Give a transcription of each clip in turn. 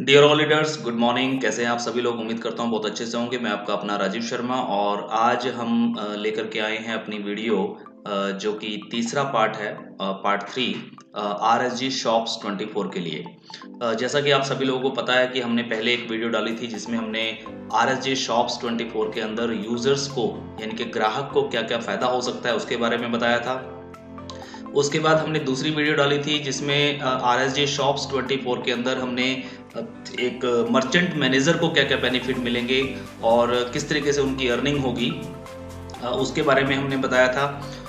Dear all leaders, good morning. कैसे हैं आप सभी लोग? उम्मीद करता हूं बहुत अच्छे से होंगे। मैं आपका अपना राजीव शर्मा और आज हम लेकर के आए हैं अपनी वीडियो जो कि तीसरा पार्ट है, पार्ट 3 RSG शॉप्स 24 के लिए। जैसा कि आप सभी लोगों को पता है कि हमने पहले एक वीडियो डाली थी जिसमें हमने RSG शॉप्स 24 के अंदर यूजर्स को यानी कि ग्राहक को क्या क्या फ़ायदा हो सकता है उसके बारे में बताया था। उसके बाद हमने दूसरी वीडियो डाली थी जिसमें RSG शॉप्स 24 के अंदर हमने एक मर्चेंट मैनेजर को क्या क्या बेनिफिट मिलेंगे और किस तरीके से उनकी अर्निंग होगी उसके बारे में हमने बताया था।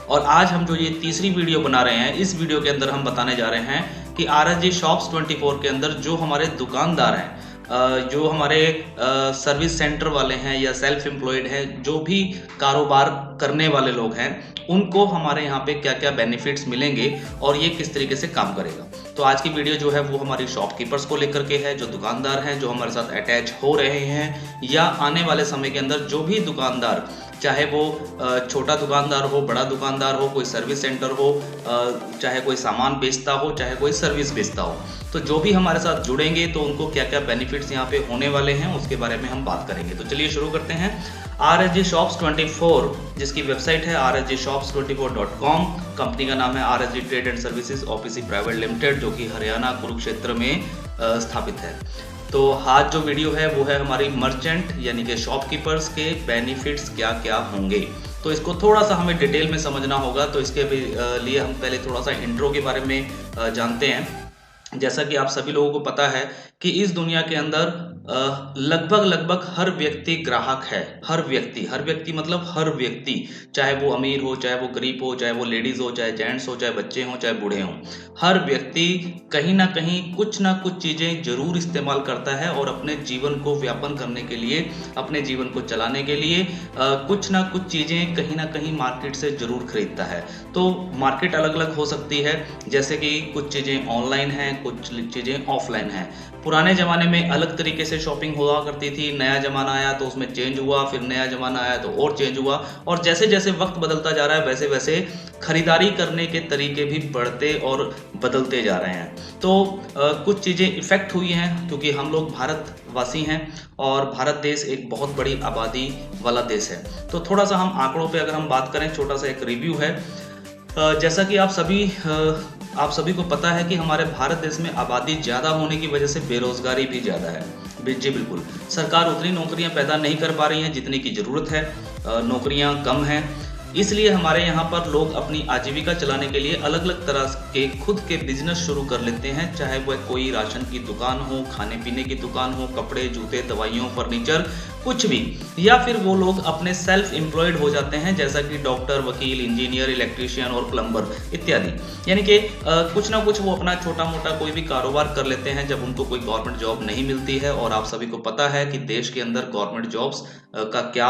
और आज हम जो ये तीसरी वीडियो बना रहे हैं, इस वीडियो के अंदर हम बताने जा रहे हैं कि RSG शॉप्स 24 के अंदर जो हमारे दुकानदार हैं, जो हमारे सर्विस सेंटर वाले हैं या सेल्फ एम्प्लॉयड हैं, जो भी कारोबार करने वाले लोग हैं, उनको हमारे यहाँ पे क्या क्या बेनिफिट्स मिलेंगे और ये किस तरीके से काम करेगा। तो आज की वीडियो जो है वो हमारी शॉपकीपर्स को लेकर के है, जो दुकानदार हैं, जो हमारे साथ अटैच हो रहे हैं या आने वाले समय के अंदर जो भी दुकानदार, चाहे वो छोटा दुकानदार हो, बड़ा दुकानदार हो, कोई सर्विस सेंटर हो, चाहे कोई सामान बेचता हो, चाहे कोई सर्विस बेचता हो, तो जो भी हमारे साथ जुड़ेंगे तो उनको क्या क्या बेनिफिट्स यहाँ पे होने वाले हैं उसके बारे में हम बात करेंगे। तो चलिए शुरू करते हैं। RSG शॉप्स 24 जिसकी वेबसाइट है rsgshops24.com, कंपनी का नाम है RSG trade and services OPC private limited, जो कि हरियाणा कुरुक्षेत्र में स्थापित है। तो आज जो वीडियो है वो है हमारी मर्चेंट यानी कि शॉपकीपर्स के बेनिफिट्स क्या क्या होंगे। तो इसको थोड़ा सा हमें डिटेल में समझना होगा, तो इसके लिए हम पहले थोड़ा सा इंट्रो के बारे में जानते हैं। जैसा कि आप सभी लोगों को पता है कि इस दुनिया के अंदर लगभग हर व्यक्ति ग्राहक है। हर व्यक्ति मतलब हर व्यक्ति, चाहे वो अमीर हो, चाहे वो गरीब हो, चाहे वो लेडीज हो, चाहे जेंट्स हो, चाहे बच्चे हों, चाहे बूढ़े हों, हर व्यक्ति कहीं ना कहीं कुछ ना कुछ चीज़ें जरूर इस्तेमाल करता है और अपने जीवन को व्यापन करने के लिए, अपने जीवन को चलाने के लिए कुछ ना कुछ चीज़ें कहीं ना कहीं मार्केट से जरूर खरीदता है। तो मार्केट अलग अलग हो सकती है, जैसे कि कुछ चीज़ें ऑनलाइन हैं, कुछ चीज़ें ऑफलाइन हैं। पुराने ज़माने में अलग तरीके से शॉपिंग हुआ करती थी, नया ज़माना आया तो उसमें चेंज हुआ, फिर नया ज़माना आया तो और चेंज हुआ, और जैसे जैसे वक्त बदलता जा रहा है वैसे वैसे खरीदारी करने के तरीके भी बढ़ते और बदलते जा रहे हैं। तो कुछ चीज़ें इफ़ेक्ट हुई हैं क्योंकि हम लोग भारतवासी हैं और भारत देश एक बहुत बड़ी आबादी वाला देश है। तो थोड़ा सा हम आंकड़ों पे अगर हम बात करें, छोटा सा एक रिव्यू है। जैसा कि आप सभी को पता है कि हमारे भारत देश में आबादी ज़्यादा होने की वजह से बेरोजगारी भी ज़्यादा है। जी बिल्कुल, सरकार उतनी नौकरियां पैदा नहीं कर पा रही हैं जितनी की ज़रूरत है, नौकरियां कम हैं, इसलिए हमारे यहाँ पर लोग अपनी आजीविका चलाने के लिए अलग अलग तरह के खुद के बिजनेस शुरू कर लेते हैं, चाहे वह कोई राशन की दुकान हो, खाने पीने की दुकान हो, कपड़े, जूते, दवाइयों, फर्नीचर, कुछ भी, या फिर वो लोग अपने सेल्फ एम्प्लॉयड हो जाते हैं, जैसा कि डॉक्टर, वकील, इंजीनियर, इलेक्ट्रीशियन और प्लम्बर इत्यादि। यानी कि कुछ ना कुछ वो अपना छोटा मोटा कोई भी कारोबार कर लेते हैं जब उनको कोई गवर्नमेंट जॉब नहीं मिलती है। और आप सभी को पता है कि देश के अंदर गवर्नमेंट जॉब्स का क्या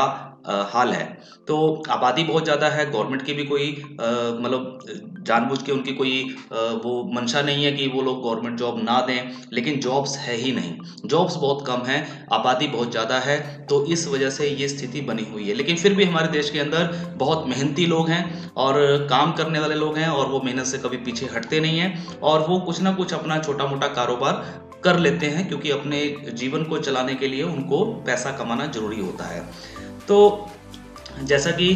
हाल है। तो आबादी बहुत ज़्यादा है, गवर्नमेंट की भी कोई मतलब जानबूझ के उनकी कोई वो मंशा नहीं है कि वो लोग गवर्नमेंट जॉब ना दें, लेकिन जॉब्स है ही नहीं, जॉब्स बहुत कम है, आबादी बहुत ज़्यादा है, तो इस वजह से ये स्थिति बनी हुई है। लेकिन फिर भी हमारे देश के अंदर बहुत मेहनती लोग हैं और काम करने वाले लोग हैं और वो मेहनत से कभी पीछे हटते नहीं हैं और वो कुछ ना कुछ अपना छोटा मोटा कारोबार कर लेते हैं क्योंकि अपने जीवन को चलाने के लिए उनको पैसा कमाना जरूरी होता है। तो जैसा कि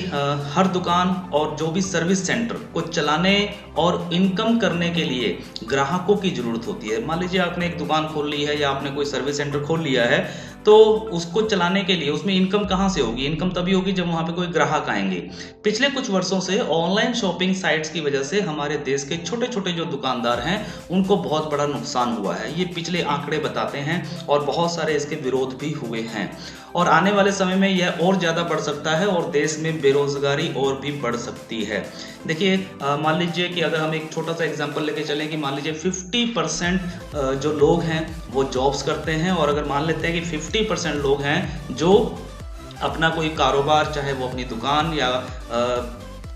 हर दुकान और जो भी सर्विस सेंटर को चलाने और इनकम करने के लिए ग्राहकों की ज़रूरत होती है। मान लीजिए आपने एक दुकान खोल ली है या आपने कोई सर्विस सेंटर खोल लिया है, तो उसको चलाने के लिए उसमें इनकम कहाँ से होगी? इनकम तभी होगी जब वहाँ पे कोई ग्राहक आएंगे। पिछले कुछ वर्षों से ऑनलाइन शॉपिंग साइट्स की वजह से हमारे देश के छोटे छोटे जो दुकानदार हैं उनको बहुत बड़ा नुकसान हुआ है, ये पिछले आंकड़े बताते हैं और बहुत सारे इसके विरोध भी हुए हैं और आने वाले समय में यह और ज़्यादा बढ़ सकता है और देश में बेरोजगारी और भी बढ़ सकती है। देखिए, मान लीजिए कि अगर हम एक छोटा सा एग्जांपल लेके चलें कि मान लीजिए 50% जो लोग हैं वो जॉब्स करते हैं और अगर मान लेते हैं कि 50% लोग हैं जो अपना कोई कारोबार, चाहे वो अपनी दुकान या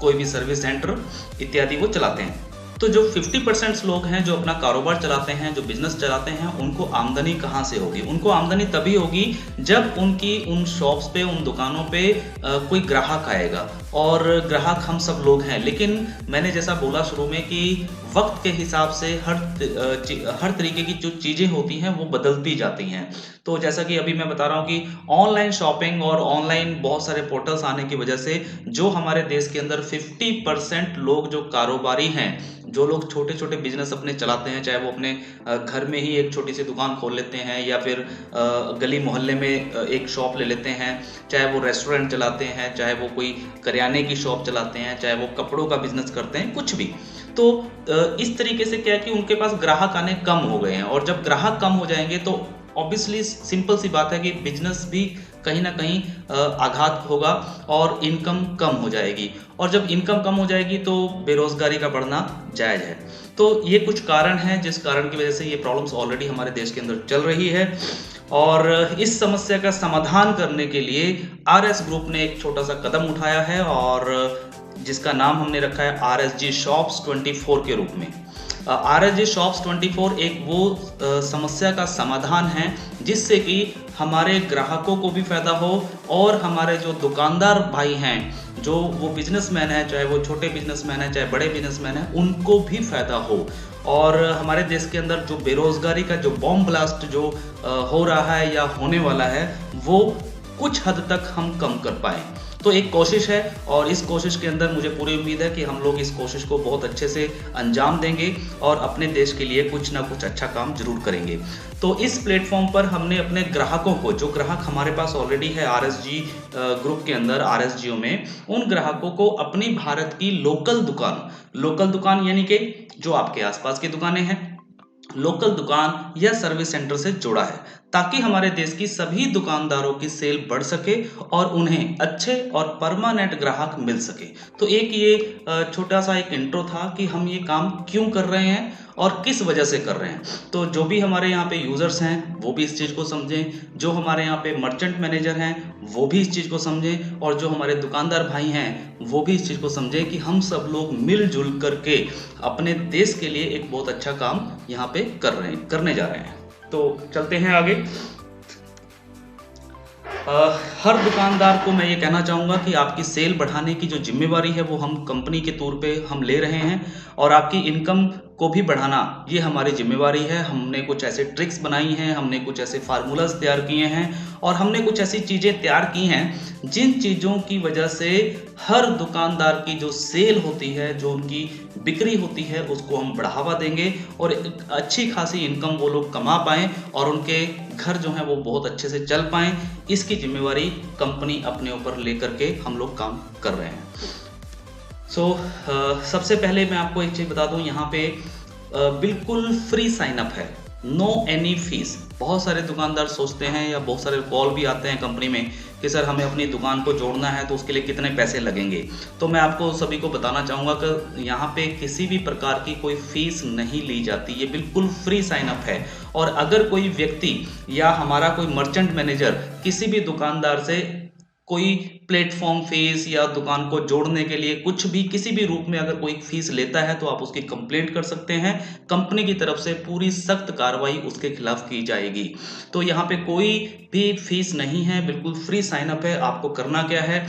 कोई भी सर्विस सेंटर इत्यादि वो चलाते हैं, तो जो 50% लोग हैं जो अपना कारोबार चलाते हैं, जो बिजनेस चलाते हैं, उनको आमदनी कहाँ से होगी? उनको आमदनी तभी होगी जब उनकी उन शॉप्स पे, उन दुकानों पे कोई ग्राहक आएगा, और ग्राहक हम सब लोग हैं। लेकिन मैंने जैसा बोला शुरू में कि वक्त के हिसाब से हर तरीके की जो चीज़ें होती हैं वो बदलती जाती हैं। तो जैसा कि अभी मैं बता रहा हूँ कि ऑनलाइन शॉपिंग और ऑनलाइन बहुत सारे पोर्टल्स आने की वजह से जो हमारे देश के अंदर 50% लोग जो कारोबारी हैं, जो लोग छोटे छोटे बिजनेस अपने चलाते हैं, चाहे वो अपने घर में ही एक छोटी सी दुकान खोल लेते हैं या फिर गली मोहल्ले में एक शॉप ले लेते हैं, चाहे वो रेस्टोरेंट चलाते हैं, चाहे वो कोई करियाने की शॉप चलाते हैं, चाहे वो कपड़ों का बिजनेस करते हैं, कुछ भी। तो इस तरीके से क्या है कि उनके पास ग्राहक आने कम हो गए हैं, और जब ग्राहक कम हो जाएंगे तो ऑब्वियसली सिंपल सी बात है कि बिजनेस भी कहीं ना कहीं आघात होगा और इनकम कम हो जाएगी, और जब इनकम कम हो जाएगी तो बेरोजगारी का बढ़ना जायज है। तो ये कुछ कारण हैं जिस कारण की वजह से ये प्रॉब्लम्स ऑलरेडी हमारे देश के अंदर चल रही है, और इस समस्या का समाधान करने के लिए RS ग्रुप ने एक छोटा सा कदम उठाया है, और जिसका नाम हमने रखा है RSG Shops 24 के रूप में। RSG Shops 24 एक वो समस्या का समाधान है जिससे कि हमारे ग्राहकों को भी फायदा हो, और हमारे जो दुकानदार भाई हैं, जो वो बिजनेसमैन है, चाहे वो छोटे बिजनेसमैन है चाहे बड़े बिजनेसमैन है, उनको भी फायदा हो, और हमारे देश के अंदर जो बेरोजगारी का जो बॉम्ब ब्लास्ट जो हो रहा है या होने वाला है वो कुछ हद तक हम कम कर पाएँ। तो एक कोशिश है, और इस कोशिश के अंदर मुझे पूरी उम्मीद है कि हम लोग इस कोशिश को बहुत अच्छे से अंजाम देंगे और अपने देश के लिए कुछ ना कुछ अच्छा काम जरूर करेंगे। तो इस प्लेटफॉर्म पर हमने अपने ग्राहकों को, जो ग्राहक हमारे पास ऑलरेडी है RSG ग्रुप के अंदर RSGO में, उन ग्राहकों को अपनी भारत की लोकल दुकान यानी कि जो आपके आसपास की दुकानें हैं, लोकल दुकान या सर्विस सेंटर से जोड़ा है, ताकि हमारे देश की सभी दुकानदारों की सेल बढ़ सके और उन्हें अच्छे और परमानेंट ग्राहक मिल सके। तो एक ये छोटा सा एक इंट्रो था कि हम ये काम क्यों कर रहे हैं और किस वजह से कर रहे हैं। तो जो भी हमारे यहाँ पे यूजर्स हैं वो भी इस चीज़ को समझें, जो हमारे यहाँ पे मर्चेंट मैनेजर हैं वो भी इस चीज़ को समझें, और जो हमारे दुकानदार भाई हैं वो भी इस चीज़ को समझें कि हम सब लोग मिलजुल करके अपने देश के लिए एक बहुत अच्छा काम यहाँ पे करने जा रहे हैं। तो चलते हैं आगे। हर दुकानदार को मैं ये कहना चाहूँगा कि आपकी सेल बढ़ाने की जो जिम्मेवारी है वो हम कंपनी के तौर पे हम ले रहे हैं, और आपकी इनकम को भी बढ़ाना ये हमारी जिम्मेवारी है। हमने कुछ ऐसे ट्रिक्स बनाई हैं, हमने कुछ ऐसे फार्मूलाज तैयार किए हैं, और हमने कुछ ऐसी चीज़ें तैयार की हैं जिन चीज़ों की वजह से हर दुकानदार की जो सेल होती है, जो उनकी बिक्री होती है, उसको हम बढ़ावा देंगे और एक अच्छी खासी इनकम वो लोग कमा पाएँ और उनके घर जो हैं वो बहुत अच्छे से चल पाएँ। इसकी जिम्मेवारी कंपनी अपने ऊपर लेकर के हम लोग काम कर रहे हैं। सबसे पहले मैं आपको एक चीज़ बता दूं, यहाँ पे बिल्कुल फ्री साइन अप है, नो एनी फीस। बहुत सारे दुकानदार सोचते हैं या बहुत सारे कॉल भी आते हैं कंपनी में कि सर हमें अपनी दुकान को जोड़ना है तो उसके लिए कितने पैसे लगेंगे। तो मैं आपको सभी को बताना चाहूँगा कि यहाँ पे किसी भी प्रकार की कोई फीस नहीं ली जाती, ये बिल्कुल फ्री साइन अप है। और अगर कोई व्यक्ति या हमारा कोई मर्चेंट मैनेजर किसी भी दुकानदार से कोई प्लेटफॉर्म फीस या दुकान को जोड़ने के लिए कुछ भी किसी भी रूप में अगर कोई फीस लेता है तो आप उसकी कंप्लेंट कर सकते हैं। कंपनी की तरफ से पूरी सख्त कार्रवाई उसके खिलाफ की जाएगी। तो यहाँ पे कोई भी फीस नहीं है, बिल्कुल फ्री साइन अप है। आपको करना क्या है,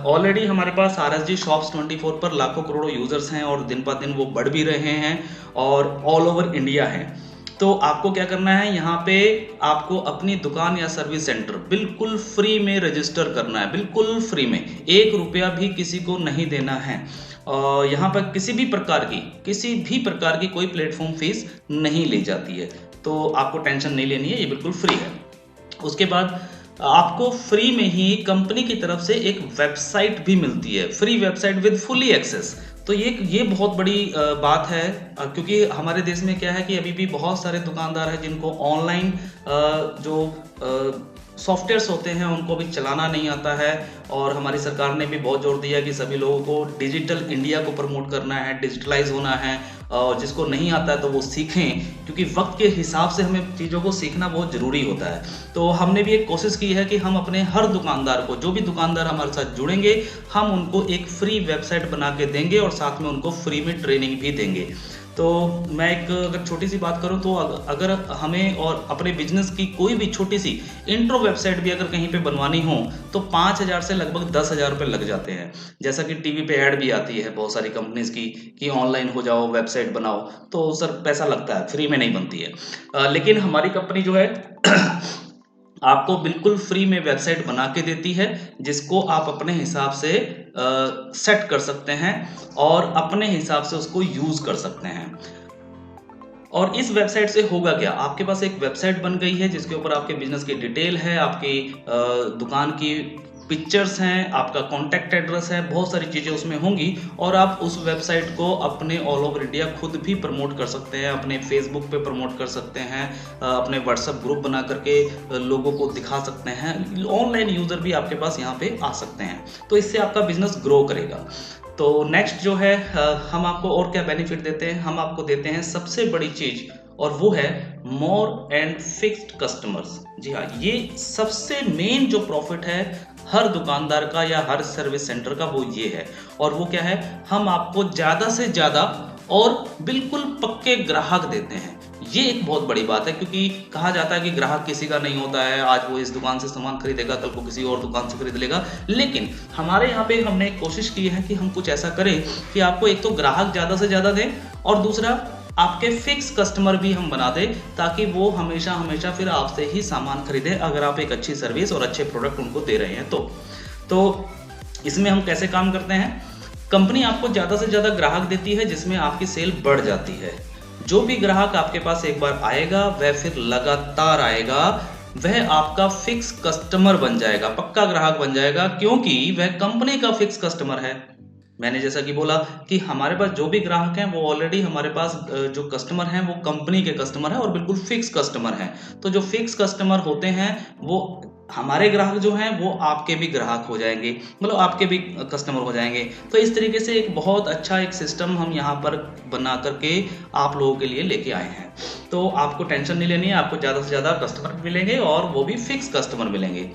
ऑलरेडी हमारे पास RSG Shops 24 पर लाखों करोड़ों यूजर्स हैं और दिन ब दिन वो बढ़ भी रहे हैं और ऑल ओवर इंडिया है। तो आपको क्या करना है, यहाँ पे आपको अपनी दुकान या सर्विस सेंटर बिल्कुल फ्री में रजिस्टर करना है, बिल्कुल फ्री में, 1 रुपया भी किसी को नहीं देना है। यहाँ पर किसी भी प्रकार की कोई प्लेटफॉर्म फीस नहीं ली जाती है, तो आपको टेंशन नहीं लेनी है, ये बिल्कुल फ्री है। उसके बाद आपको फ्री में ही कंपनी की तरफ से एक वेबसाइट भी मिलती है, free website with fully access. तो ये बहुत बड़ी बात है, क्योंकि हमारे देश में क्या है कि अभी भी बहुत सारे दुकानदार हैं जिनको ऑनलाइन जो सॉफ्टवेयर्स होते हैं उनको भी चलाना नहीं आता है। और हमारी सरकार ने भी बहुत जोर दिया कि सभी लोगों को डिजिटल इंडिया को प्रमोट करना है, डिजिटलाइज होना है, और जिसको नहीं आता है तो वो सीखें, क्योंकि वक्त के हिसाब से हमें चीज़ों को सीखना बहुत ज़रूरी होता है। तो हमने भी एक कोशिश की है कि हम अपने हर दुकानदार को, जो भी दुकानदार हमारे साथ जुड़ेंगे, हम उनको एक फ्री वेबसाइट बना के देंगे और साथ में उनको फ्री में ट्रेनिंग भी देंगे। तो मैं एक अगर छोटी सी बात करूं तो अगर हमें और अपने बिजनेस की कोई भी छोटी सी इंट्रो वेबसाइट भी अगर कहीं पे बनवानी हो तो 5,000 से लगभग 10,000 रुपये लग जाते हैं। जैसा कि टीवी पे ऐड भी आती है बहुत सारी कंपनीज की कि ऑनलाइन हो जाओ, वेबसाइट बनाओ, तो सर पैसा लगता है, फ्री में नहीं बनती है। लेकिन हमारी कंपनी जो है आपको बिल्कुल फ्री में वेबसाइट बना के देती है, जिसको आप अपने हिसाब से सेट कर सकते हैं और अपने हिसाब से उसको यूज कर सकते हैं। और इस वेबसाइट से होगा क्या, आपके पास एक वेबसाइट बन गई है जिसके ऊपर आपके बिजनेस की डिटेल है, आपकी दुकान की पिक्चर्स हैं, आपका कॉन्टैक्ट एड्रेस है, बहुत सारी चीज़ें उसमें होंगी और आप उस वेबसाइट को अपने ऑल ओवर इंडिया खुद भी प्रमोट कर सकते हैं, अपने फेसबुक पे प्रमोट कर सकते हैं, अपने व्हाट्सएप ग्रुप बना करके लोगों को दिखा सकते हैं, ऑनलाइन यूज़र भी आपके पास यहाँ पे आ सकते हैं। तो इससे आपका बिजनेस ग्रो करेगा। तो नेक्स्ट जो है हम आपको और क्या बेनिफिट देते हैं, हम आपको देते हैं सबसे बड़ी चीज़ और वो है मोर एंड फिक्स्ड कस्टमर्स। जी हाँ, ये सबसे मेन जो प्रॉफिट है हर दुकानदार का या हर सर्विस सेंटर का, वो ये है। और वो क्या है, हम आपको ज़्यादा से ज़्यादा और बिल्कुल पक्के ग्राहक देते हैं। ये एक बहुत बड़ी बात है, क्योंकि कहा जाता है कि ग्राहक किसी का नहीं होता है, आज वो इस दुकान से सामान खरीदेगा, कल को किसी और दुकान से खरीद लेगा। लेकिन हमारे यहाँ पे हमने एक कोशिश की है कि हम कुछ ऐसा करें कि आपको एक तो ग्राहक ज़्यादा से ज़्यादा दें और दूसरा आपके फिक्स कस्टमर भी हम बना दें, ताकि वो हमेशा हमेशा फिर आपसे ही सामान खरीदे, अगर आप एक अच्छी सर्विस और अच्छे प्रोडक्ट उनको दे रहे हैं तो इसमें हम कैसे काम करते हैं, कंपनी आपको ज़्यादा से ज़्यादा ग्राहक देती है जिसमें आपकी सेल बढ़ जाती है। जो भी ग्राहक आपके पास एक बार आएगा वह फिर लगातार आएगा, वह आपका फिक्स कस्टमर बन जाएगा, पक्का ग्राहक बन जाएगा, क्योंकि वह कंपनी का फिक्स कस्टमर है। मैंने जैसा कि बोला कि हमारे पास जो भी ग्राहक हैं वो ऑलरेडी हमारे पास जो कस्टमर हैं वो कंपनी के कस्टमर हैं और बिल्कुल फिक्स कस्टमर हैं। तो जो फिक्स कस्टमर होते हैं वो हमारे ग्राहक जो हैं वो आपके भी ग्राहक हो जाएंगे, मतलब आपके भी कस्टमर हो जाएंगे। तो इस तरीके से एक बहुत अच्छा एक सिस्टम हम यहाँ पर बना करके आप लोगों के लिए लेके आए हैं। तो आपको टेंशन नहीं लेनी है, आपको ज़्यादा से ज़्यादा कस्टमर मिलेंगे और वो भी फिक्स कस्टमर मिलेंगे।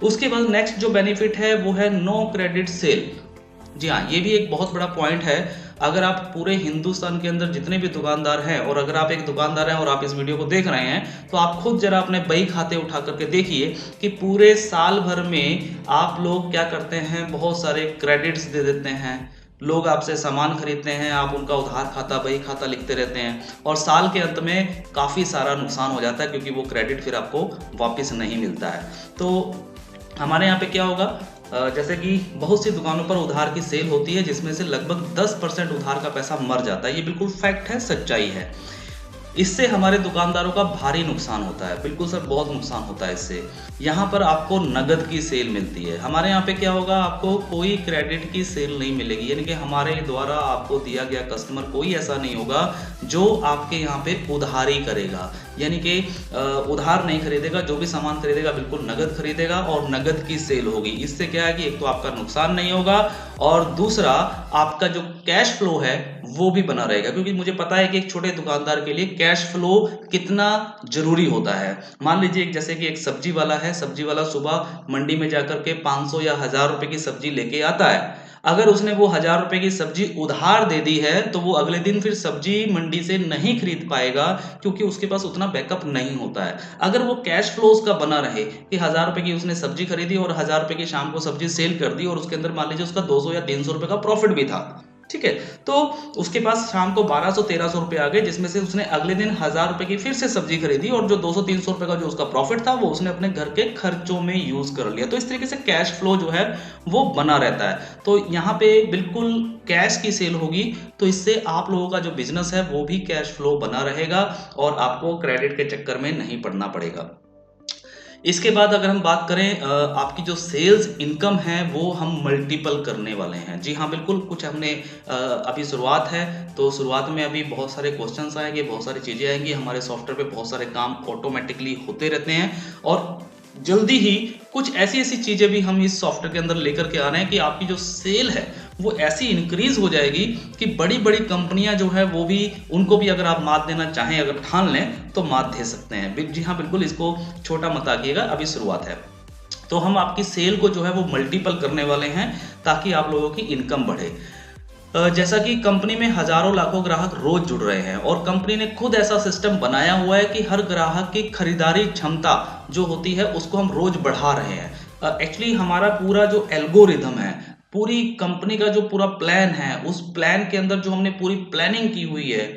उसके बाद नेक्स्ट जो बेनिफिट है वो है नो क्रेडिट सेल। जी हाँ, ये भी एक बहुत बड़ा पॉइंट है। अगर आप पूरे हिंदुस्तान के अंदर जितने भी दुकानदार हैं और अगर आप एक दुकानदार हैं और आप इस वीडियो को देख रहे हैं तो आप खुद जरा अपने बही खाते उठा करके देखिए कि पूरे साल भर में आप लोग क्या करते हैं, बहुत सारे क्रेडिट्स दे देते हैं। लोग आपसे सामान खरीदते हैं, आप उनका उधार खाता, बही खाता लिखते रहते हैं और साल के अंत में काफ़ी सारा नुकसान हो जाता है, क्योंकि वो क्रेडिट फिर आपको वापस नहीं मिलता है। तो हमारे यहाँ पे क्या होगा, जैसे कि बहुत सी दुकानों पर उधार की सेल होती है जिसमें से लगभग 10% उधार का पैसा मर जाता है। ये बिल्कुल फैक्ट है, सच्चाई है। इससे हमारे दुकानदारों का भारी नुकसान होता है, बिल्कुल सर बहुत नुकसान होता है इससे। यहाँ पर आपको नगद की सेल मिलती है, हमारे यहाँ पे क्या होगा, आपको कोई क्रेडिट की सेल नहीं मिलेगी। यानी कि हमारे द्वारा आपको दिया गया कस्टमर कोई ऐसा नहीं होगा जो आपके यहाँ पे उधारी करेगा, यानी कि उधार नहीं खरीदेगा। जो भी सामान खरीदेगा बिल्कुल नगद खरीदेगा और नगद की सेल होगी। इससे क्या है कि एक तो आपका नुकसान नहीं होगा और दूसरा आपका जो कैश फ्लो है वो भी बना रहेगा, क्योंकि मुझे पता है कि एक छोटे दुकानदार के लिए कैश फ्लो कितना जरूरी होता है। मान लीजिए जैसे कि एक सब्जी वाला है, सब्जी वाला सुबह मंडी में जाकर के 500 या 1000 रुपए की सब्जी लेके आता है। अगर उसने वो 1000 रुपए की सब्जी उधार दे दी है तो वो अगले दिन फिर सब्जी मंडी से नहीं खरीद पाएगा, क्योंकि उसके पास उतना बैकअप नहीं होता है। अगर वो कैश फ्लो उसका बना रहे कि 1000 रुपए की उसने सब्जी खरीदी और 1000 रुपए की शाम को सब्जी सेल कर दी और उसके अंदर मान लीजिए उसका 200 या 300 रुपए का प्रॉफिट भी था, ठीक है, तो उसके पास शाम को 1200-1300 रुपए आ गए, जिसमें से उसने अगले दिन 1000 रुपए की फिर से सब्जी खरीदी और जो 200-300 रुपए का जो उसका प्रॉफिट था वो उसने अपने घर के खर्चों में यूज कर लिया। तो इस तरीके से कैश फ्लो जो है वो बना रहता है। तो यहाँ पे बिल्कुल कैश की सेल होगी, तो इससे आप लोगों का जो बिजनेस है वो भी कैश फ्लो बना रहेगा और आपको क्रेडिट के चक्कर में नहीं पड़ना पड़ेगा। इसके बाद अगर हम बात करें आपकी जो सेल्स इनकम है वो हम मल्टीपल करने वाले हैं। जी हाँ, बिल्कुल, कुछ हमने अभी शुरुआत है, तो शुरुआत में अभी बहुत सारे क्वेश्चंस आएंगे, बहुत सारी चीज़ें आएंगी। हमारे सॉफ्टवेयर पे बहुत सारे काम ऑटोमेटिकली होते रहते हैं और जल्दी ही कुछ ऐसी ऐसी चीज़ें भी हम इस सॉफ्टवेयर के अंदर लेकर के आ रहे हैं कि आपकी जो सेल है वो ऐसी इंक्रीज हो जाएगी कि बड़ी बड़ी कंपनियां जो है वो भी, उनको भी अगर आप मात देना चाहें, अगर ठान लें तो मात दे सकते हैं। जी हाँ, बिल्कुल, इसको छोटा मत आइएगा, अभी शुरुआत है। तो हम आपकी सेल को जो है वो मल्टीपल करने वाले हैं ताकि आप लोगों की इनकम बढ़े। जैसा कि कंपनी में हजारों लाखों ग्राहक रोज जुड़ रहे हैं और कंपनी ने खुद ऐसा सिस्टम बनाया हुआ है कि हर ग्राहक की खरीदारी क्षमता जो होती है उसको हम रोज बढ़ा रहे हैं। एक्चुअली हमारा पूरा जो एल्गोरिथम है, पूरी कंपनी का जो पूरा प्लान है, उस प्लान के अंदर जो हमने पूरी प्लानिंग की हुई है,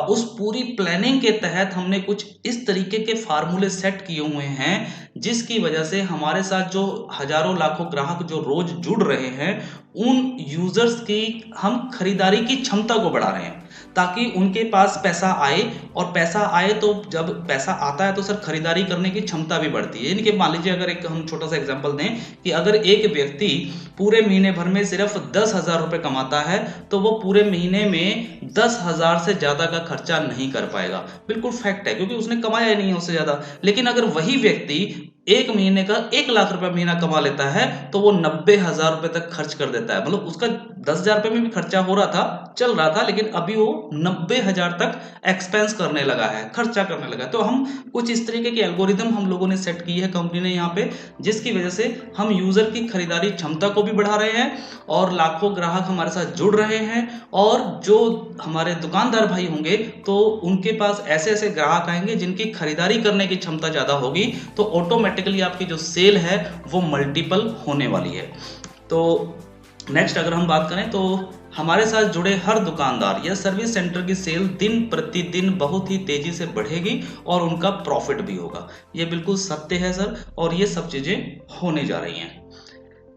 उस पूरी प्लानिंग के तहत हमने कुछ इस तरीके के फार्मूले सेट किए हुए हैं जिसकी वजह से हमारे साथ जो हजारों लाखों ग्राहक जो रोज जुड़ रहे हैं उन यूजर्स की हम खरीदारी की क्षमता को बढ़ा रहे हैं ताकि उनके पास पैसा आए, और पैसा आए तो जब पैसा आता है तो सर खरीदारी करने की क्षमता भी बढ़ती है। यानी कि मान लीजिए अगर एक हम छोटा सा एग्जांपल दें कि अगर एक व्यक्ति पूरे महीने भर में सिर्फ 10,000 रुपए कमाता है तो वो पूरे महीने में 10,000 से ज्यादा का खर्चा नहीं कर पाएगा। बिल्कुल फैक्ट है, क्योंकि उसने कमाया ही नहीं है उससे ज्यादा। लेकिन अगर वही व्यक्ति एक महीने का 1 लाख रुपए महीना कमा लेता है तो वो 90,000 रुपए तक खर्च कर देता है। मतलब उसका 10,000 रुपए में भी खर्चा हो रहा था, चल रहा था, लेकिन अभी वो 90,000 तक एक्सपेंस करने लगा है, खर्चा करने लगा है। तो हम कुछ इस तरीके की एल्गोरिदम हम लोगों ने सेट की है कंपनी ने यहाँ पे, जिसकी वजह से हम यूजर की खरीदारी क्षमता को भी बढ़ा रहे हैं और लाखों ग्राहक हमारे साथ जुड़ रहे हैं। और जो हमारे दुकानदार भाई होंगे तो उनके पास ऐसे ऐसे ग्राहक आएंगे जिनकी खरीदारी करने की क्षमता ज्यादा होगी, तो ऑटोमेटिकली आपकी जो सेल है वो मल्टीपल होने वाली है। तो नेक्स्ट अगर हम बात करें तो हमारे साथ जुड़े हर दुकानदार या सर्विस सेंटर की सेल दिन प्रतिदिन बहुत ही तेजी से बढ़ेगी और उनका प्रॉफिट भी होगा। ये बिल्कुल सत्य है सर, और ये सब चीजें होने जा रही हैं।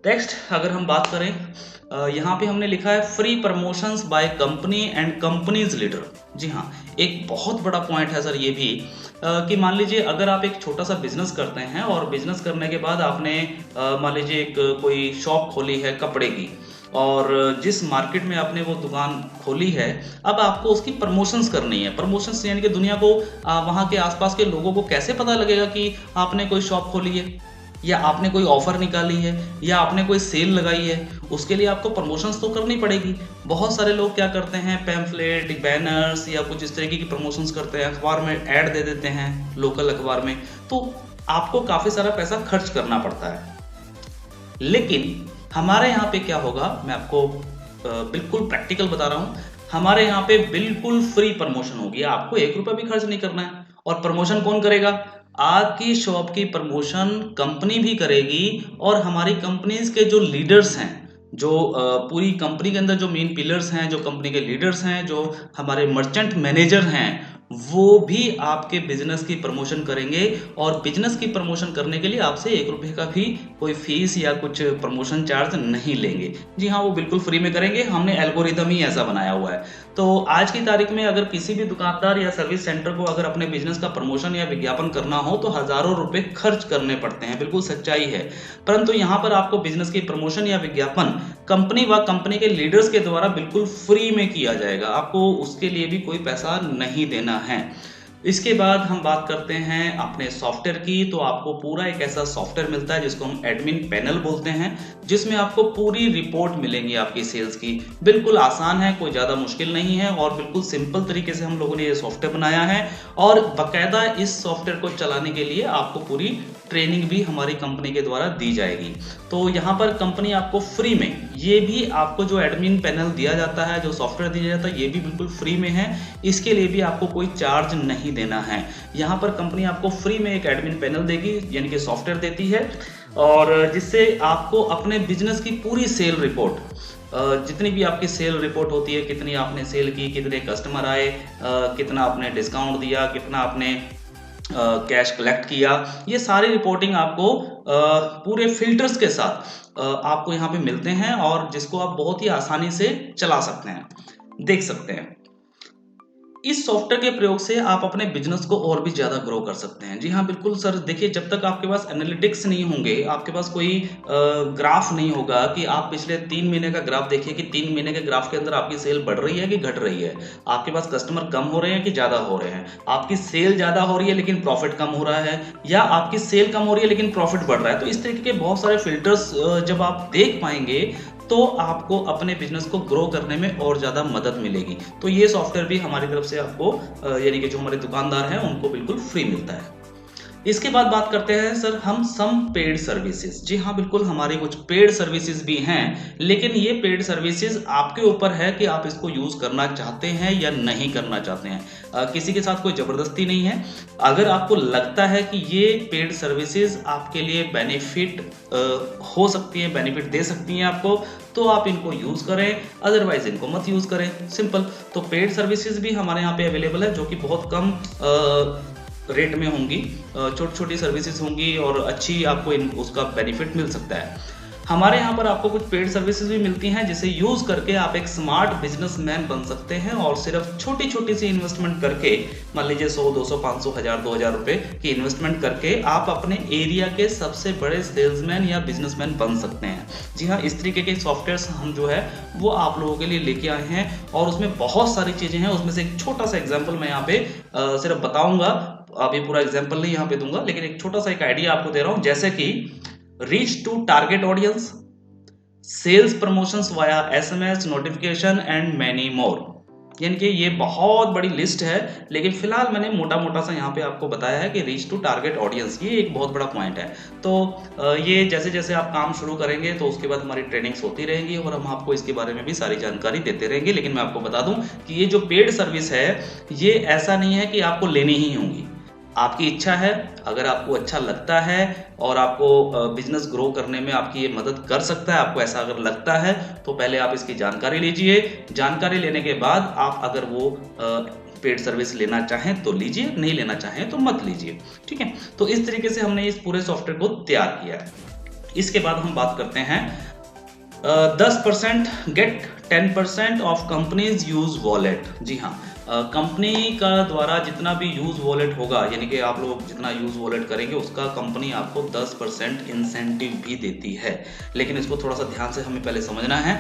नेक्स्ट अगर हम बात करें, यहाँ पे हमने लिखा है free promotions by company and companies leader. जी हाँ, एक बहुत बड़ा पॉइंट है सर ये भी, कि मान लीजिए अगर आप एक छोटा सा बिजनेस करते हैं और बिजनेस करने के बाद आपने मान लीजिए एक कोई शॉप खोली है कपड़े की, और जिस मार्केट में आपने वो दुकान खोली है अब आपको उसकी प्रमोशंस करनी है। प्रमोशंस यानी कि दुनिया को, वहाँ के आसपास के लोगों को कैसे पता लगेगा कि आपने कोई शॉप खोली है या आपने कोई ऑफर निकाली है या आपने कोई सेल लगाई है। उसके लिए आपको प्रमोशंस तो करनी पड़ेगी। बहुत सारे लोग क्या करते हैं, पैम्फलेट, बैनर्स या कुछ इस तरीके की प्रमोशंस करते हैं, अखबार में ऐड दे देते हैं, लोकल अखबार में, तो आपको काफ़ी सारा पैसा खर्च करना पड़ता है। लेकिन हमारे यहाँ पे क्या होगा, मैं आपको बिल्कुल प्रैक्टिकल बता रहा हूँ, हमारे यहाँ पे बिल्कुल फ्री प्रमोशन होगी, आपको 1 रुपया भी खर्च नहीं करना है। और प्रमोशन कौन करेगा? आपकी शॉप की प्रमोशन कंपनी भी करेगी, और हमारी कंपनीज के जो लीडर्स हैं, जो पूरी कंपनी के अंदर जो मेन पिलर्स हैं, जो कंपनी के लीडर्स हैं, जो हमारे मर्चेंट मैनेजर हैं, वो भी आपके बिजनेस की प्रमोशन करेंगे। और बिजनेस की प्रमोशन करने के लिए आपसे 1 रुपये का भी कोई फीस या कुछ प्रमोशन चार्ज नहीं लेंगे। जी हाँ, वो बिल्कुल फ्री में करेंगे। हमने एल्गोरिदम ही ऐसा बनाया हुआ है। तो आज की तारीख में अगर किसी भी दुकानदार या सर्विस सेंटर को अगर अपने बिजनेस का प्रमोशन या विज्ञापन करना हो तो हजारों रुपए खर्च करने पड़ते हैं, बिल्कुल सच्चाई है। परंतु यहाँ पर आपको बिजनेस की प्रमोशन या विज्ञापन कंपनी व कंपनी के लीडर्स के द्वारा बिल्कुल फ्री में किया जाएगा, आपको उसके लिए भी कोई पैसा नहीं देना है। इसके बाद हम बात करते हैं अपने सॉफ्टवेयर की। तो आपको पूरा एक ऐसा सॉफ्टवेयर मिलता है जिसको हम एडमिन पैनल बोलते हैं, जिसमें आपको पूरी रिपोर्ट मिलेंगी आपकी सेल्स की। बिल्कुल आसान है, कोई ज़्यादा मुश्किल नहीं है, और बिल्कुल सिंपल तरीके से हम लोगों ने ये सॉफ्टवेयर बनाया है। और बाकायदा इस सॉफ्टवेयर को चलाने के लिए आपको पूरी ट्रेनिंग भी हमारी कंपनी के द्वारा दी जाएगी। तो यहाँ पर कंपनी आपको फ्री में, ये भी आपको जो एडमिन पैनल दिया जाता है, जो सॉफ्टवेयर दिया जाता है, ये भी बिल्कुल फ्री में है। इसके लिए भी आपको कोई चार्ज नहीं देना है। यहाँ पर कंपनी आपको फ्री में एक एडमिन पैनल देगी, यानी कि सॉफ्टवेयर देती है, और जिससे आपको अपने बिजनेस की पूरी सेल रिपोर्ट, जितनी भी आपकी सेल रिपोर्ट होती है, कितनी आपने सेल की, कितने कस्टमर आए, कितना आपने डिस्काउंट दिया, कितना आपने कैश कलेक्ट किया, ये सारी रिपोर्टिंग आपको पूरे फिल्टर्स के साथ आपको यहाँ पे मिलते हैं, और जिसको आप बहुत ही आसानी से चला सकते हैं, देख सकते हैं। इस सॉफ्टवेयर के प्रयोग से आप अपने बिजनेस को और भी ज़्यादा ग्रो कर सकते हैं। जी हाँ, बिल्कुल सर। देखिए, जब तक आपके पास एनालिटिक्स नहीं होंगे, आपके पास कोई ग्राफ नहीं होगा कि आप पिछले 3 महीने का ग्राफ देखिए कि 3 महीने के ग्राफ के अंदर आपकी सेल बढ़ रही है कि घट रही है, आपके पास कस्टमर कम हो रहे हैं कि ज़्यादा हो रहे हैं, आपकी सेल ज़्यादा हो रही है लेकिन प्रॉफिट कम हो रहा है, या आपकी सेल कम हो रही है लेकिन प्रॉफिट बढ़ रहा है। तो इस तरीके के बहुत सारे फिल्टर्स जब आप देख पाएंगे तो आपको अपने बिजनेस को ग्रो करने में और ज़्यादा मदद मिलेगी। तो ये सॉफ्टवेयर भी हमारी तरफ से आपको, यानी कि जो हमारे दुकानदार हैं, उनको बिल्कुल फ्री मिलता है। इसके बाद बात करते हैं सर हम सम पेड सर्विसेज। जी हाँ, बिल्कुल हमारी कुछ पेड सर्विसेज भी हैं, लेकिन ये पेड सर्विसेज आपके ऊपर है कि आप इसको यूज़ करना चाहते हैं या नहीं करना चाहते हैं। किसी के साथ कोई ज़बरदस्ती नहीं है। अगर आपको लगता है कि ये पेड सर्विसेज आपके लिए बेनिफिट हो सकती है, बेनिफिट दे सकती हैं आपको, तो आप इनको यूज़ करें, अदरवाइज इनको मत यूज़ करें, सिंपल। तो पेड सर्विसेज भी हमारे यहाँ पे अवेलेबल है, जो कि बहुत कम रेट में होंगी, छोटी छोटी सर्विसेज होंगी और अच्छी आपको उसका बेनिफिट मिल सकता है। हमारे यहाँ पर आपको कुछ पेड सर्विसेज भी मिलती हैं, जिसे यूज़ करके आप एक स्मार्ट बिजनेसमैन बन सकते हैं और सिर्फ छोटी छोटी सी इन्वेस्टमेंट करके, मान लीजिए 100, 200, 500, 1000, 2000 रुपए की इन्वेस्टमेंट करके आप अपने एरिया के सबसे बड़े सेल्समैन या बिजनेसमैन बन सकते हैं। जी हाँ, इस तरीके के सॉफ्टवेयर हम जो है वो आप लोगों के लिए लेके आए हैं और उसमें बहुत सारी चीज़ें हैं। उसमें से एक छोटा सा एग्जाम्पल मैं यहाँ पे सिर्फ बताऊंगा, अभी पूरा एग्जाम्पल नहीं यहाँ पे दूंगा, लेकिन एक छोटा सा एक आइडिया आपको दे रहा हूँ, जैसे कि reach to target audience, sales promotions via SMS notification and many more. यानी कि ये बहुत बड़ी लिस्ट है, लेकिन फिलहाल मैंने मोटा मोटा सा यहाँ पे आपको बताया है कि रीच टू टारगेट ऑडियंस, ये एक बहुत बड़ा पॉइंट है। तो ये जैसे जैसे आप काम शुरू करेंगे तो उसके बाद हमारी ट्रेनिंग्स होती रहेंगी और हम आपको इसके बारे में भी सारी जानकारी देते रहेंगे। लेकिन मैं आपको बता दूं कि ये जो पेड सर्विस है, ये ऐसा नहीं है कि आपको लेनी ही होंगी, आपकी इच्छा है। अगर आपको अच्छा लगता है और आपको बिजनेस ग्रो करने में आपकी ये मदद कर सकता है, आपको ऐसा अगर लगता है, तो पहले आप इसकी जानकारी लीजिए। जानकारी लेने के बाद आप अगर वो पेड सर्विस लेना चाहें तो लीजिए, नहीं लेना चाहें तो मत लीजिए, ठीक है। तो इस तरीके से हमने इस पूरे सॉफ्टवेयर को तैयार किया है। इसके बाद हम बात करते हैं 10% get 10% of companies use wallet. जी हाँ, कंपनी का द्वारा जितना भी यूज वॉलेट होगा, यानी कि आप लोग जितना यूज वॉलेट करेंगे उसका कंपनी आपको 10% इंसेंटिव भी देती है। लेकिन इसको थोड़ा सा ध्यान से हमें पहले समझना है।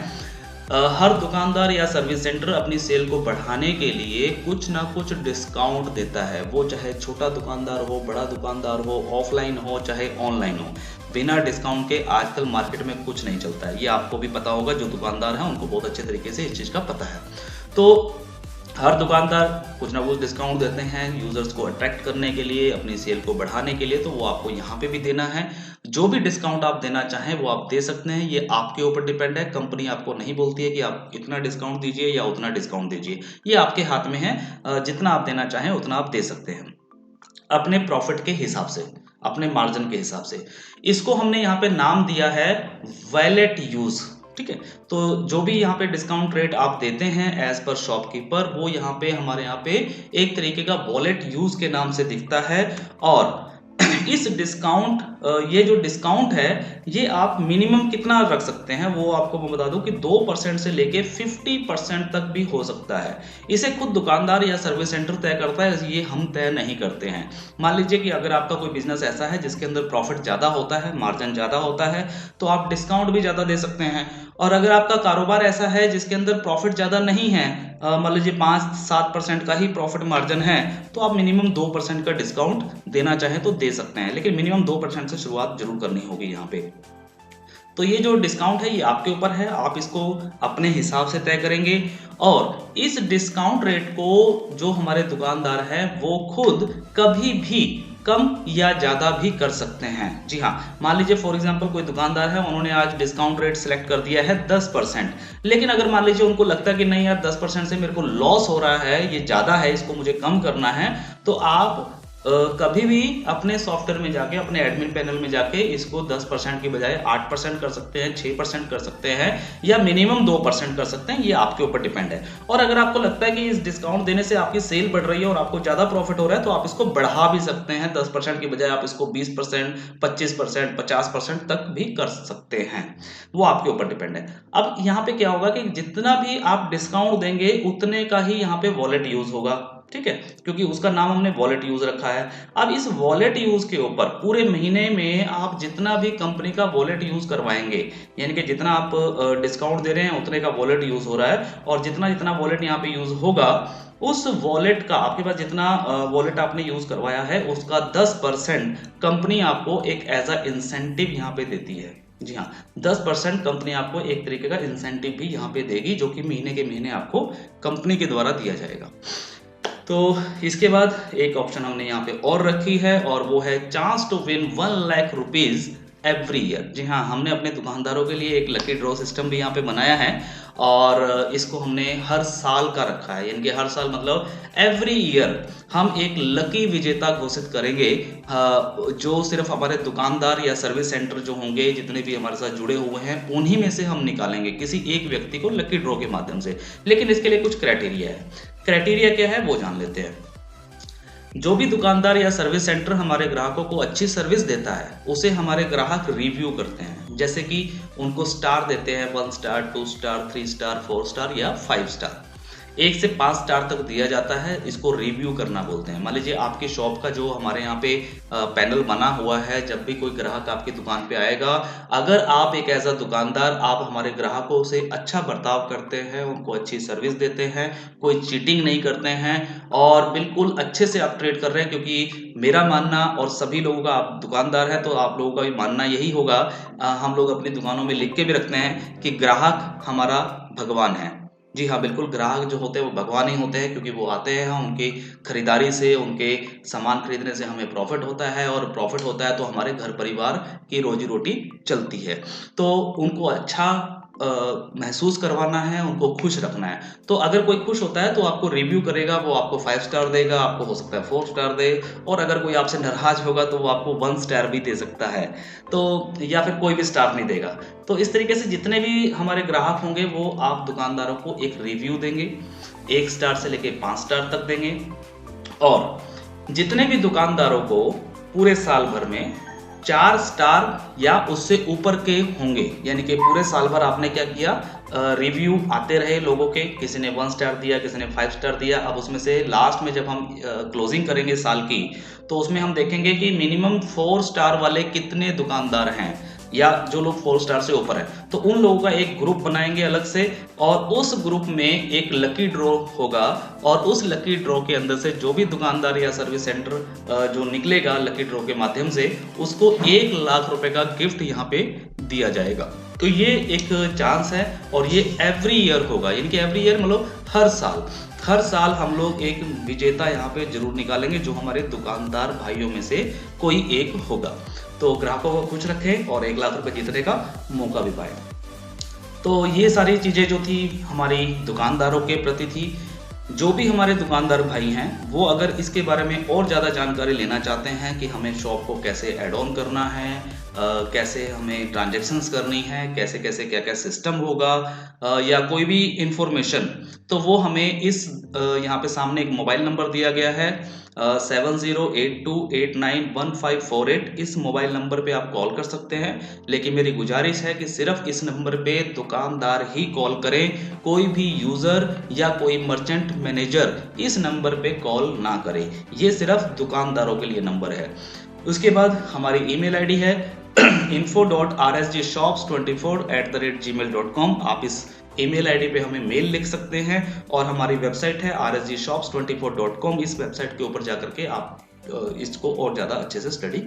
हर दुकानदार या सर्विस सेंटर अपनी सेल को बढ़ाने के लिए कुछ ना कुछ डिस्काउंट देता है, वो चाहे छोटा दुकानदार हो, बड़ा दुकानदार हो, ऑफलाइन हो चाहे ऑनलाइन हो। बिना डिस्काउंट के आजकल मार्केट में कुछ नहीं चलता है, ये आपको भी पता होगा। जो दुकानदार हैं उनको बहुत अच्छे तरीके से इस चीज़ का पता है। तो हर दुकानदार कुछ ना कुछ डिस्काउंट देते हैं यूजर्स को अट्रैक्ट करने के लिए, अपनी सेल को बढ़ाने के लिए, तो वो आपको यहाँ पे भी देना है। जो भी डिस्काउंट आप देना चाहें वो आप दे सकते हैं, ये आपके ऊपर डिपेंड है। कंपनी आपको नहीं बोलती है कि आप इतना डिस्काउंट दीजिए या उतना डिस्काउंट दीजिए, ये आपके हाथ में है। जितना आप देना चाहें उतना आप दे सकते हैं अपने प्रॉफिट के हिसाब से, अपने मार्जिन के हिसाब से। इसको हमने यहाँ पे नाम दिया है वॉलेट यूज, ठीक है। तो जो भी यहाँ पे डिस्काउंट रेट आप देते हैं एज पर शॉपकीपर, वो यहाँ पे हमारे यहाँ पे एक तरीके का वॉलेट यूज के नाम से दिखता है। और इस डिस्काउंट, ये जो डिस्काउंट है ये आप मिनिमम कितना रख सकते हैं वो आपको मैं बता दूं कि 2% से लेके 50% तक भी हो सकता है। इसे खुद दुकानदार या सर्विस सेंटर तय करता है, ये हम तय नहीं करते हैं। मान लीजिए कि अगर आपका कोई बिजनेस ऐसा है जिसके अंदर प्रॉफिट ज़्यादा होता है, मार्जिन ज़्यादा होता है, तो आप डिस्काउंट भी ज़्यादा दे सकते हैं। और अगर आपका कारोबार ऐसा है जिसके अंदर प्रॉफिट ज़्यादा नहीं है, मान लीजिए 5-7% का ही प्रॉफिट मार्जिन है, तो आप मिनिमम 2% का डिस्काउंट देना चाहें तो दे सकते हैं, लेकिन मिनिमम 2% से शुरुआत जरूर करनी होगी यहाँ पे। तो ये जो डिस्काउंट है ये आपके ऊपर है, आप इसको अपने हिसाब से तय करेंगे। और इस डिस्काउंट रेट को जो हमारे दुकानदार हैं वो खुद कभी भी कम या ज़्यादा भी कर सकते हैं। जी हाँ, मान लीजिए फॉर एग्जांपल कोई दुकानदार है, उन्होंने आज डिस्काउंट रेट सिलेक्ट कर दिया है 10%, लेकिन अगर मान लीजिए उनको लगता है कि नहीं यार 10% से मेरे को लॉस हो रहा है, ये ज़्यादा है, इसको मुझे कम करना है, तो आप कभी भी अपने सॉफ्टवेयर में जाके, अपने एडमिन पैनल में जाके इसको 10% की बजाय 8% कर सकते हैं, 6% कर सकते हैं, या मिनिमम 2% कर सकते हैं, ये आपके ऊपर डिपेंड है। और अगर आपको लगता है कि इस डिस्काउंट देने से आपकी सेल बढ़ रही है और आपको ज़्यादा प्रॉफिट हो रहा है, तो आप इसको बढ़ा भी सकते हैं। 10% की बजाय आप इसको 20%, 25%, 50% तक भी कर सकते हैं, वो आपके ऊपर डिपेंड है। अब यहाँ पे क्या होगा कि जितना भी आप डिस्काउंट देंगे उतने का ही यहाँ पे वॉलेट यूज होगा, ठीक है, क्योंकि उसका नाम हमने वॉलेट यूज रखा है। अब इस वॉलेट यूज के ऊपर पूरे महीने में आप जितना भी कंपनी का वॉलेट यूज करवाएंगे, यानी कि जितना आप डिस्काउंट दे रहे हैं उतने का वॉलेट यूज हो रहा है, और जितना जितना वॉलेट यहाँ पे यूज होगा उस वॉलेट का, आपके पास जितना वॉलेट आपने यूज करवाया है उसका 10% कंपनी आपको एक एज अ इंसेंटिव यहाँ पे देती है। जी हाँ, 10% कंपनी आपको एक तरीके का इंसेंटिव भी यहाँ पे देगी, जो कि महीने के महीने आपको कंपनी के द्वारा दिया जाएगा। तो इसके बाद एक ऑप्शन हमने यहाँ पे और रखी है और वो है chance to win 1 lakh rupees every year. जी हाँ, हमने अपने दुकानदारों के लिए एक लकी ड्रॉ सिस्टम भी यहाँ पे बनाया है और इसको हमने हर साल का रखा है, यानी कि हर साल मतलब एवरी ईयर हम एक लकी विजेता घोषित करेंगे, जो सिर्फ हमारे दुकानदार या सर्विस सेंटर जो होंगे जितने भी हमारे साथ जुड़े हुए हैं उन्हीं में से हम निकालेंगे किसी एक व्यक्ति को लकी ड्रॉ के माध्यम से। लेकिन इसके लिए कुछ क्राइटेरिया है। क्राइटेरिया क्या है वो जान लेते हैं। जो भी दुकानदार या सर्विस सेंटर हमारे ग्राहकों को अच्छी सर्विस देता है उसे हमारे ग्राहक रिव्यू करते हैं, जैसे कि उनको स्टार देते हैं 1 स्टार 2 स्टार 3 स्टार 4 स्टार या 5 स्टार, 1 से 5 स्टार तक दिया जाता है। इसको रिव्यू करना बोलते हैं। मान लीजिए आपके शॉप का जो हमारे यहाँ पे पैनल बना हुआ है, जब भी कोई ग्राहक आपकी दुकान पे आएगा, अगर आप एक ऐसा दुकानदार आप हमारे ग्राहकों से अच्छा बर्ताव करते हैं, उनको अच्छी सर्विस देते हैं, कोई चीटिंग नहीं करते हैं और बिल्कुल अच्छे से आप ट्रेड कर रहे हैं, क्योंकि मेरा मानना और सभी लोगों का, आप दुकानदार है तो आप लोगों का भी मानना यही होगा, हम लोग अपनी दुकानों में लिख के भी रखते हैं कि ग्राहक हमारा भगवान है। जी हाँ, बिल्कुल, ग्राहक जो होते हैं वो भगवान ही होते हैं, क्योंकि वो आते हैं, हम उनकी खरीदारी से, उनके सामान खरीदने से हमें प्रॉफिट होता है और प्रॉफिट होता है तो हमारे घर परिवार की रोजी रोटी चलती है। तो उनको अच्छा महसूस करवाना है, उनको खुश रखना है। तो अगर कोई खुश होता है तो आपको रिव्यू करेगा, वो आपको 5 स्टार देगा, आपको हो सकता है 4 स्टार दे, और अगर कोई आपसे नाराज होगा तो वो आपको 1 स्टार भी दे सकता है, तो या फिर कोई भी स्टार नहीं देगा। तो इस तरीके से जितने भी हमारे ग्राहक होंगे वो आप दुकानदारों को एक रिव्यू देंगे, 1 स्टार से लेके 5 स्टार तक देंगे। और जितने भी दुकानदारों को पूरे साल भर में 4 स्टार या उससे ऊपर के होंगे, यानी कि पूरे साल भर आपने क्या किया, रिव्यू आते रहे लोगों के, किसी ने 1 स्टार दिया, किसी ने 5 स्टार दिया। अब उसमें से लास्ट में जब हम क्लोजिंग करेंगे साल की, तो उसमें हम देखेंगे कि मिनिमम 4 स्टार वाले कितने दुकानदार हैं, या जो लोग 4 स्टार से ऊपर है, तो उन लोगों का एक ग्रुप बनाएंगे अलग से, और उस ग्रुप में एक लकी ड्रॉ होगा, और उस लकी ड्रॉ के अंदर से जो भी दुकानदार या सर्विस सेंटर जो निकलेगा लकी ड्रॉ के माध्यम से, उसको 1 लाख रुपए का गिफ्ट यहाँ पे दिया जाएगा। तो ये एक चांस है और ये एवरी ईयर होगा, यानी कि एवरी ईयर मतलब हर साल हम लोग एक विजेता यहाँ पे जरूर निकालेंगे, जो हमारे दुकानदार भाइयों में से कोई एक होगा। तो ग्राहकों को खुश रखें और 1 लाख रुपए जीतने का मौका भी पाए। तो ये सारी चीजें जो थी हमारी दुकानदारों के प्रति थी। जो भी हमारे दुकानदार भाई हैं वो अगर इसके बारे में और ज़्यादा जानकारी लेना चाहते हैं कि हमें शॉप को कैसे ऐड ऑन करना है, कैसे हमें ट्रांजैक्शंस करनी है, कैसे कैसे क्या क्या सिस्टम होगा, या कोई भी इंफॉर्मेशन, तो वो हमें इस यहाँ पे सामने एक मोबाइल नंबर दिया गया है 7082891548। इस मोबाइल नंबर पे आप कॉल कर सकते हैं, लेकिन मेरी गुजारिश है कि सिर्फ इस नंबर पे दुकानदार ही कॉल करें, कोई भी यूज़र या कोई मर्चेंट मैनेजर इस नंबर पे कॉल ना करे। ये सिर्फ दुकानदारों के लिए नंबर है। उसके बाद हमारी ईमेल आईडी है info.rsgshops24@gmail.com। आप इस ईमेल आईडी पे हमें मेल लिख सकते हैं, और हमारी वेबसाइट है rsgshops24.com। इस वेबसाइट के ऊपर जाकर के आप इसको और ज़्यादा अच्छे से स्टडी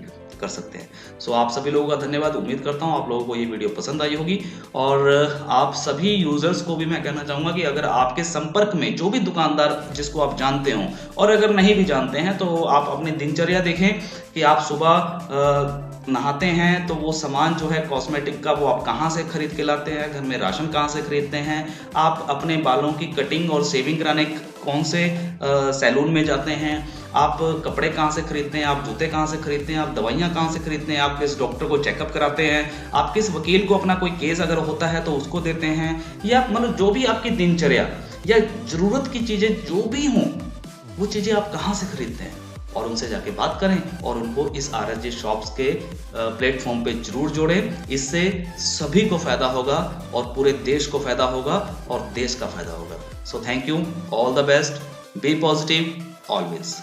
कर सकते हैं। सो आप सभी लोगों का धन्यवाद। उम्मीद करता हूँ आप लोगों को ये वीडियो पसंद आई होगी, और आप सभी यूजर्स को भी मैं कहना चाहूँगा कि अगर आपके संपर्क में जो भी दुकानदार जिसको आप जानते हो, और अगर नहीं भी जानते हैं, तो आप अपनी दिनचर्या देखें कि आप सुबह नहाते हैं तो वो सामान जो है कॉस्मेटिक का वो आप कहाँ से खरीद के लाते हैं, घर में राशन कहाँ से खरीदते हैं, आप अपने बालों की कटिंग और सेविंग कराने कौन से सैलून में जाते हैं, आप कपड़े कहाँ से खरीदते हैं, आप जूते कहाँ से खरीदते हैं, आप दवाइयाँ कहाँ से खरीदते हैं, आप किस डॉक्टर को चेकअप कराते हैं, आप किस वकील को अपना कोई केस अगर होता है तो उसको देते हैं, या मतलब जो भी आपकी दिनचर्या या ज़रूरत की चीज़ें जो भी हों, वो चीज़ें आप कहाँ से खरीदते हैं, और उनसे जाके बात करें और उनको इस RSG शॉप्स के प्लेटफॉर्म पे जरूर जोड़ें। इससे सभी को फायदा होगा और पूरे देश को फायदा होगा और देश का फायदा होगा। So thank you, all the best, be positive always.